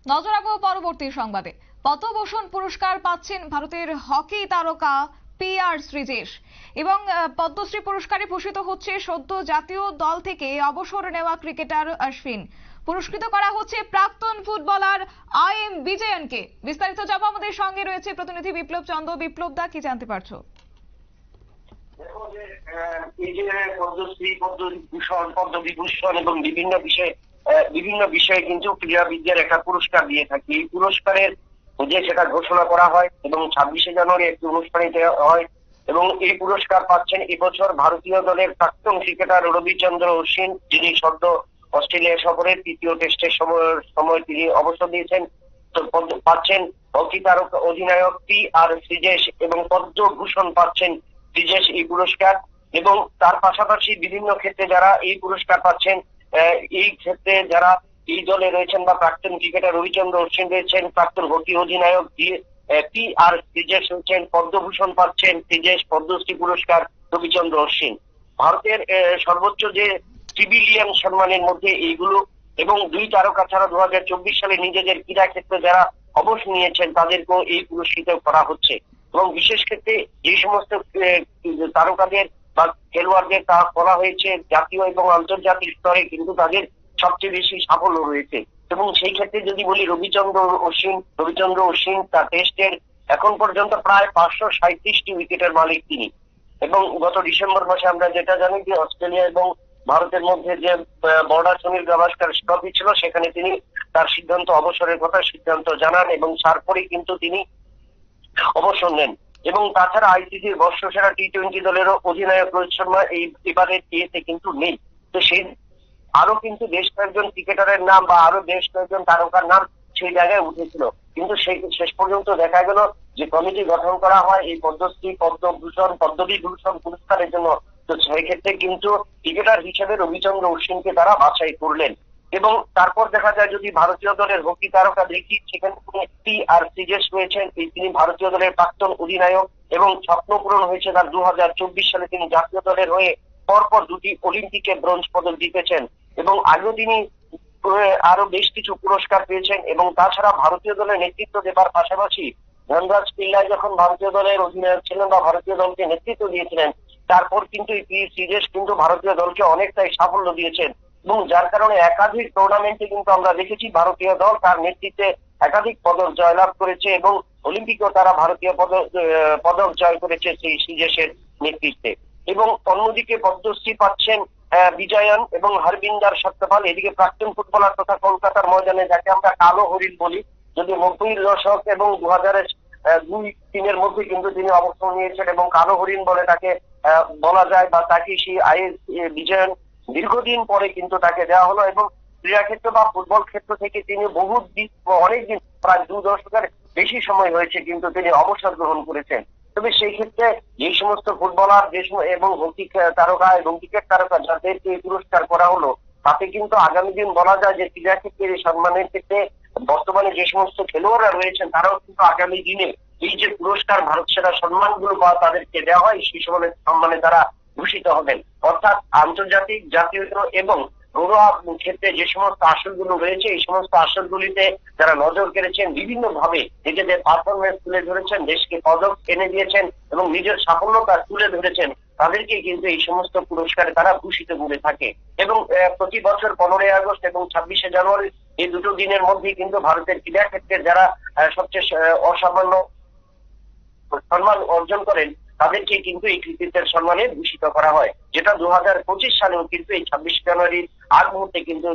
নজর রাখবো পরবর্তী সংবাদে। পদ্মভূষণ পুরস্কার পাচ্ছেন ভারতের হকি তারকা PR শ্রীজেশ এবং পদ্মশ্রী পুরস্কারে ভূষিত হচ্ছে সদ্য জাতীয় দল থেকে অবসর নেওয়া ক্রিকেটার অশ্বিন। পুরস্কৃত করা হচ্ছে প্রাক্তন ফুটবলার IM বিজয়নকে। বিস্তারিত জানবো, আমাদের সঙ্গে রয়েছে প্রতিনিধি বিপ্লব চন্দ্র। বিপ্লব দা, কি জানতে পারছো? দেখো যে এই যে পদ্মশ্রী, পদ্মভূষণ, পদ্মবিভূষণ এবং বিভিন্ন বিষয়ে কিন্তু ক্রীড়াবিদদের একটা পুরস্কার দিয়ে থাকি। এই পুরস্কারের যে সেটা ঘোষণা করা হয় এবং 26শে জানুয়ারি একটি অনুষ্ঠানে দেওয়া হয় এবং এই পুরস্কার পাচ্ছেন এবছর ভারতীয় দলের প্রাক্তন ক্রিকেটার রবিচন্দ্র অশ্বিন, যিনি সদ্য অস্ট্রেলিয়া সফরের তৃতীয় টেস্টের সময় তিনি অবসর দিয়েছেন। তো পাচ্ছেন হকি তারকা অধিনায়ক PR শ্রীজেশ এবং পদ্মভূষণ পাচ্ছেন শ্রীজেশ এই পুরস্কার। এবং তার পাশাপাশি বিভিন্ন ক্ষেত্রে যারা এই পুরস্কার পাচ্ছেন, এই ক্ষেত্রে যারা এই দলে রয়েছেন বা প্রাক্তন ক্রিকেটার রবিচন্দ্র অশ্বিন রয়েছেন, প্রাক্তন হকি অধিনায়ক PR শ্রীজেশ রয়েছেন, পদ্মভূষণ পাচ্ছেন শ্রীজেশ, পদ্মশ্রী পুরস্কার রবিচন্দ্র অশ্বিন। ভারতের সর্বোচ্চ যে সিভিলিয়ান সম্মানের মধ্যে এইগুলো। এবং দুই তারকা ছাড়া 2024 সালে নিজেদের ক্রীড়া ক্ষেত্রে যারা অবসর নিয়েছেন তাদেরকেও এই পুরস্কৃত করা হচ্ছে। এবং বিশেষ ক্ষেত্রে যে সমস্ত তারকাদের বা খেলোয়াড়দের তা করা হয়েছে জাতীয় এবং আন্তর্জাতিক স্তরে, কিন্তু তাদের সবচেয়ে বেশি সাফল্য রয়েছে। এবং সেই ক্ষেত্রে যদি বলি রবিচন্দ্র অশ্বিন তার টেস্টের এখন পর্যন্ত প্রায় 537টি উইকেটের মালিক তিনি। এবং গত ডিসেম্বর মাসে আমরা যেটা জানি যে অস্ট্রেলিয়া এবং ভারতের মধ্যে যে বর্ডার সুনীল গাভাস্কার ট্রফি ছিল, সেখানে তিনি তার অবসরের কথা সিদ্ধান্ত জানান এবং তারপরেই কিন্তু তিনি অবসর নেন। এবং তাছাড়া ICCর বর্ষসেরা T20 দলেরও অধিনায়ক রোহিত শর্মা এবারের ইয়েতে কিন্তু নেই। তো সেই আরো কিন্তু বেশ কয়েকজন ক্রিকেটারের নাম বা আরো বেশ কয়েকজন তারকার নাম সেই জায়গায় উঠেছিল, কিন্তু সেই শেষ পর্যন্ত দেখা গেল যে কমিটি গঠন করা হয় এই পদ্মশ্রী, পদ্মভূষণ, পদ্মবিভূষণ পুরস্কারের জন্য। তো সেই ক্ষেত্রে কিন্তু ক্রিকেটার হিসেবে রবিচন্দ্র অশ্বিনকে তারা বাছাই করলেন। এবং তারপর দেখা যায় যদি ভারতীয় দলের হকি তারকা দেখি, সেখানে PR শ্রীজেশ রয়েছেন। তিনি ভারতীয় দলের প্রাক্তন অধিনায়ক এবং স্বপ্ন পূরণ হয়েছে তার 2024 সালে তিনি জাতীয় দলের হয়ে পরপর 2টি অলিম্পিকে ব্রোঞ্জ পদক জিতেছেন। এবং আগেও তিনি আরো বেশ কিছু পুরস্কার পেয়েছেন। এবং তাছাড়া ভারতীয় দলের নেতৃত্ব দেবার পাশাপাশি ধনরাজ পিল্লাই যখন ভারতীয় দলের অধিনায়ক ছিলেন বা ভারতীয় দলকে নেতৃত্ব দিয়েছিলেন, তারপর কিন্তু এই শ্রীজেশ কিন্তু ভারতীয় দলকে অনেকটাই সাফল্য দিয়েছেন। এবং যার কারণে একাধিক টুর্নামেন্টে কিন্তু আমরা দেখেছি ভারতীয় দল তার নেতৃত্বে একাধিক পদক জয়লাভ করেছে এবং অলিম্পিকেও তারা ভারতীয় পদক জয় করেছে সেই শ্রীজেশের নেতৃত্বে। এবং অন্যদিকে পদ্মশ্রী পাচ্ছেন বিজয়ন এবং হরবিন্দর সত্যপাল। এদিকে প্রাক্তন ফুটবলার তথা কলকাতার ময়দানে যাকে আমরা কালো হরিণ বলি, যদি 90-এর দশক এবং 2002-3-এর মধ্যে কিন্তু তিনি অবস্থান নিয়েছেন এবং কালো হরিণ বলে তাকে বলা যায় বা তাকে সেই বিজয়ন দীর্ঘদিন পরে কিন্তু তাকে দেওয়া হলো। এবং ক্রীড়া ক্ষেত্র বা ফুটবল ক্ষেত্র থেকে তিনি অনেকদিন প্রায় 2 দশকের বেশি সময় হয়েছে কিন্তু তিনি অবসর গ্রহণ করেছেন। তবে সেই ক্ষেত্রে যে সমস্ত ফুটবলার এবং হকি তারকা এবং ক্রিকেট তারকা যাদেরকে এই পুরস্কার করা হলো, তাতে কিন্তু আগামী দিন বলা যায় যে ক্রীড়া ক্ষেত্রে এই সম্মানের ক্ষেত্রে বর্তমানে যে সমস্ত খেলোয়াড়রা রয়েছেন তারাও কিন্তু আগামী দিনে এই যে পুরস্কার ভারত সেরা সম্মানগুলো বা তাদেরকে দেওয়া হয় সেই সম্মানে তারা ভূষিত হবেন। অর্থাৎ আন্তর্জাতিক, জাতীয় এবং ঘরোয়া ক্ষেত্রে যে সমস্ত আসরগুলো রয়েছে, এই সমস্ত আসরগুলিতে যারা নজর কেড়েছেন, বিভিন্ন ভাবে নিজেদের পারফরমেন্স তুলে ধরেছেন, দেশকে পদক এনে দিয়েছেন এবং নিজের সাফল্যতা তুলে ধরেছেন, তাদেরকে কিন্তু এই সমস্ত পুরস্কারে তারা ভূষিত করে থাকে। এবং প্রতি বছর 15ই আগস্ট এবং 26শে জানুয়ারি এই দুটো দিনের মধ্যেই কিন্তু ভারতের ক্রীড়া ক্ষেত্রে যারা সবচেয়ে অসামান্য সম্মান অর্জন করেন তাদেরকে কিন্তু এই কৃতিত্বের সম্মানে ভূষিত করা হয়, যেটা 2025 সালেও কিন্তু এই 26 জানুয়ারির আগ মুহূর্তে কিন্তু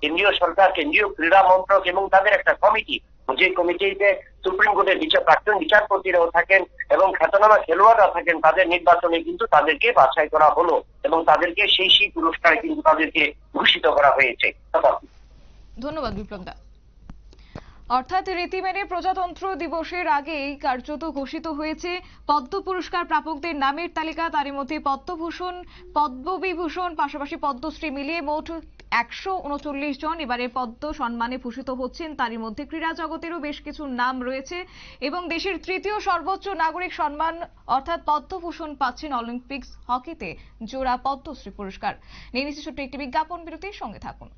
কেন্দ্রীয় সরকার, কেন্দ্রীয় ক্রীড়া মন্ত্রক এবং তাদের একটা কমিটি, যে কমিটিতে সুপ্রিম কোর্টের প্রাক্তন বিচারপতিরাও থাকেন এবং খ্যাতনামা খেলোয়াড়রা থাকেন, তাদের নির্বাচনে কিন্তু তাদেরকে বাছাই করা হলো এবং তাদেরকে সেই পুরস্কারে কিন্তু তাদেরকে ভূষিত করা হয়েছে। ধন্যবাদ বিপ্লব দা। অর্থাৎ রীতি মেনে প্রজাতন্ত্র দিবসের আগেই কার্যত ঘোষিত হয়েছে পদ্ম পুরস্কার প্রাপকদের নামের তালিকা। তারই মধ্যে পদ্মভূষণ, পদ্মবিভূষণ, পাশাপাশি পদ্মশ্রী মিলিয়ে মোট 139 জন এবারে পদ্ম সম্মানে ভূষিত হচ্ছেন। তারই মধ্যে ক্রীড়া জগতেরও বেশ কিছু নাম রয়েছে এবং দেশের তৃতীয় সর্বোচ্চ নাগরিক সম্মান অর্থাৎ পদ্মভূষণ পাচ্ছেন অলিম্পিক্স হকিতে জোড়া পদ্মশ্রী পুরস্কার। নিয়ে নিচ্ছে ছোট্ট একটি বিজ্ঞাপন বিরতির সঙ্গে থাকুন।